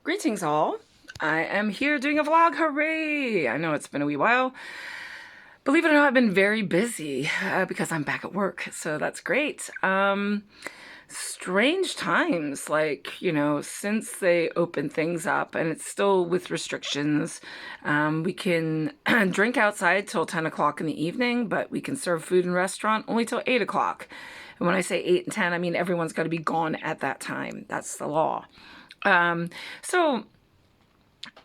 Greetings all. I am here doing a vlog. Hooray! I know it's been a wee while. Believe it or not, I've been very busy because I'm back at work, so that's great. Strange times, since they opened things up, and it's still with restrictions. We can drink outside till 10 o'clock in the evening, but we can serve food in restaurant only till 8 o'clock. And when I say 8 and 10, I mean everyone's got to be gone at that time. That's the law. So,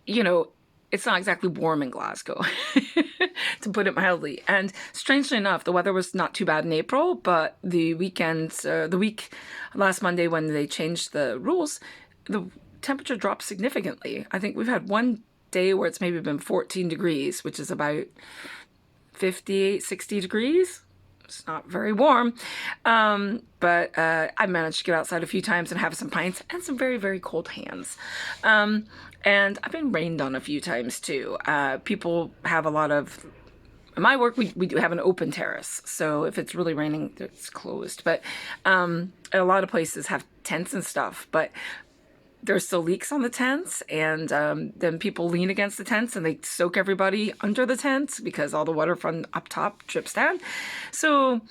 it's not exactly warm in Glasgow, to put it mildly. And strangely enough, the weather was not too bad in April, but the week last Monday when they changed the rules, the temperature dropped significantly. I think we've had one day where it's maybe been 14 degrees, which is about 58, 60 degrees. It's not very warm, but I managed to get outside a few times and have some pints and some very, very cold hands. And I've been rained on a few times too. People have a lot of, in my work, we do have an open terrace. So if it's really raining, it's closed. But a lot of places have tents and stuff, but there's still leaks on the tents, and then people lean against the tents and they soak everybody under the tents because all the water from up top drips down. So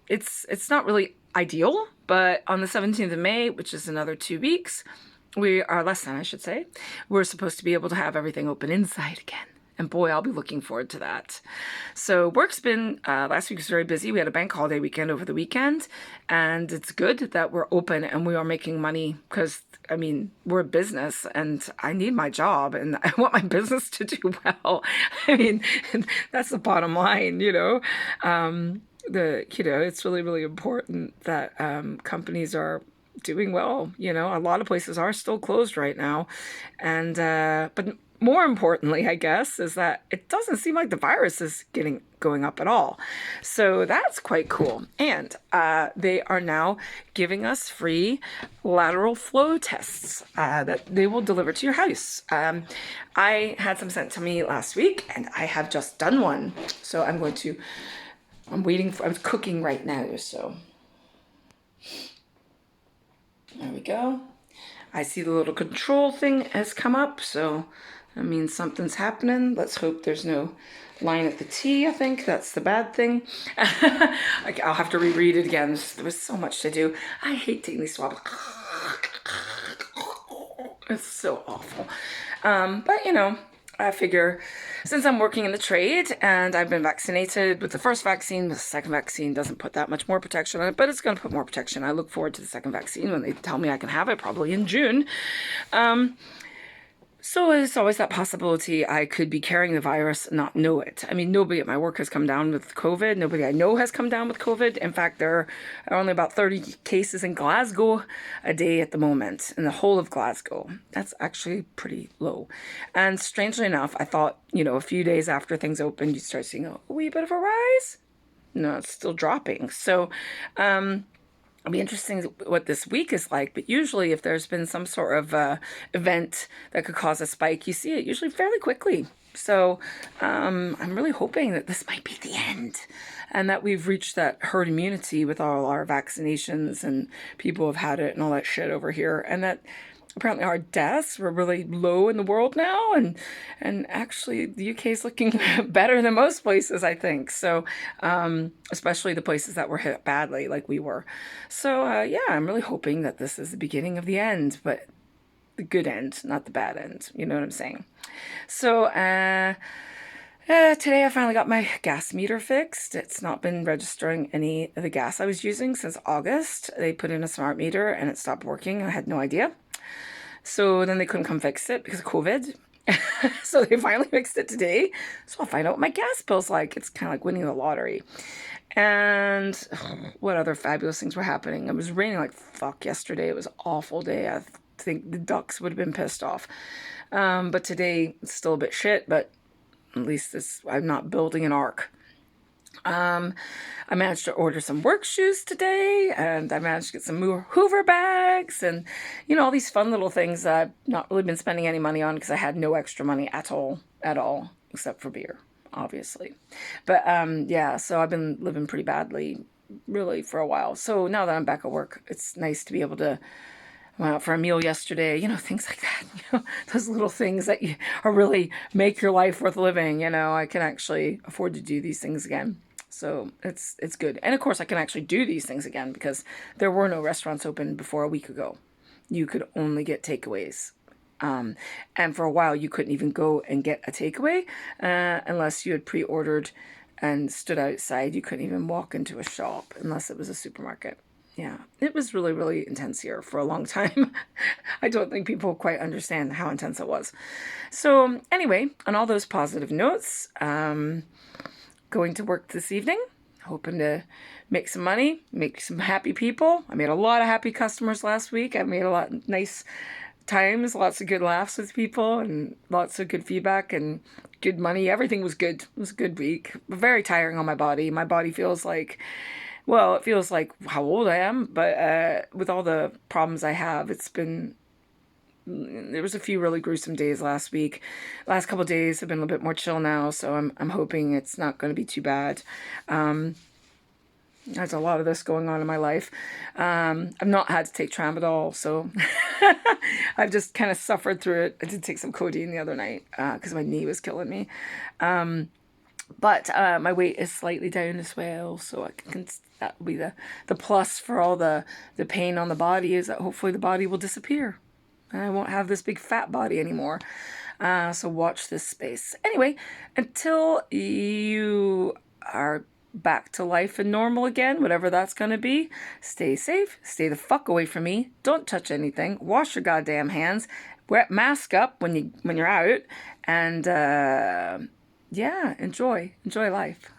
it's not really ideal, but on the 17th of May, which is another 2 weeks, we are less than, I should say, we're supposed to be able to have everything open inside again. And boy, I'll be looking forward to that. So work's been, last week was very busy. We had a bank holiday weekend over the weekend, and it's good that we're open and we are making money because, we're a business and I need my job and I want my business to do well. That's the bottom line, it's really, really important that companies are doing well. A lot of places are still closed right now. And, but more importantly, I guess, is that it doesn't seem like the virus is going up at all. So that's quite cool. And they are now giving us free lateral flow tests that they will deliver to your house. I had some sent to me last week and I have just done one. So I'm cooking right now. So there we go. I see the little control thing has come up, so that means something's happening. Let's hope there's no line at the T. I think that's the bad thing. I'll have to reread it again. There was so much to do. I hate taking these swabs. It's so awful. But I figure since I'm working in the trade and I've been vaccinated with the first vaccine, the second vaccine doesn't put that much more protection on it, but it's going to put more protection. I look forward to the second vaccine when they tell me I can have it, probably in June. So there's always that possibility I could be carrying the virus and not know it. Nobody at my work has come down with COVID. Nobody I know has come down with COVID. In fact, there are only about 30 cases in Glasgow a day at the moment, in the whole of Glasgow. That's actually pretty low. And strangely enough, I thought, a few days after things opened, you'd start seeing a wee bit of a rise. No, it's still dropping. So, it'll be interesting what this week is like, but usually if there's been some sort of event that could cause a spike, you see it usually fairly quickly. So I'm really hoping that this might be the end and that we've reached that herd immunity with all our vaccinations and people have had it and all that shit over here, and that apparently our deaths were really low in the world now, and actually the UK is looking better than most places, I think. So especially the places that were hit badly like we were. So yeah, I'm really hoping that this is the beginning of the end, but the good end, not the bad end. You know what I'm saying? So today I finally got my gas meter fixed. It's not been registering any of the gas I was using since August. They put in a smart meter and it stopped working. I had no idea. So then they couldn't come fix it because of COVID. So they finally fixed it today. So I'll find out what my gas bill's like. It's kind of like winning the lottery. And what other fabulous things were happening? It was raining like fuck yesterday. It was an awful day. I think the ducks would have been pissed off. But today it's still a bit shit, but at least I'm not building an ark. I managed to order some work shoes today, and I managed to get some more Hoover bags and, all these fun little things that I've not really been spending any money on because I had no extra money at all, except for beer, obviously. But, yeah, so I've been living pretty badly, really, for a while. So now that I'm back at work, it's nice to be able to went out for a meal yesterday, things like that, those little things that are really make your life worth living. I can actually afford to do these things again. So it's good. And of course I can actually do these things again because there were no restaurants open before a week ago. You could only get takeaways. And for a while you couldn't even go and get a takeaway unless you had pre-ordered and stood outside. You couldn't even walk into a shop unless it was a supermarket. Yeah, it was really, really intense here for a long time. I don't think people quite understand how intense it was. So anyway, on all those positive notes, going to work this evening, hoping to make some money, make some happy people. I made a lot of happy customers last week. I made a lot of nice times, lots of good laughs with people and lots of good feedback and good money. Everything was good. It was a good week. Very tiring on my body. My body feels like, well, it feels like how old I am, but with all the problems I have, there was a few really gruesome days last week. Last couple of days have been a little bit more chill now, so I'm hoping it's not going to be too bad. There's a lot of this going on in my life. I've not had to take tramadol, so I've just kind of suffered through it. I did take some codeine the other night because my knee was killing me. But my weight is slightly down as well, so that will be the plus for all the pain on the body, is that hopefully the body will disappear. And I won't have this big fat body anymore. So watch this space. Anyway, until you are back to life and normal again, whatever that's going to be, stay safe, stay the fuck away from me, don't touch anything, wash your goddamn hands, mask up when you're out, and yeah, enjoy life.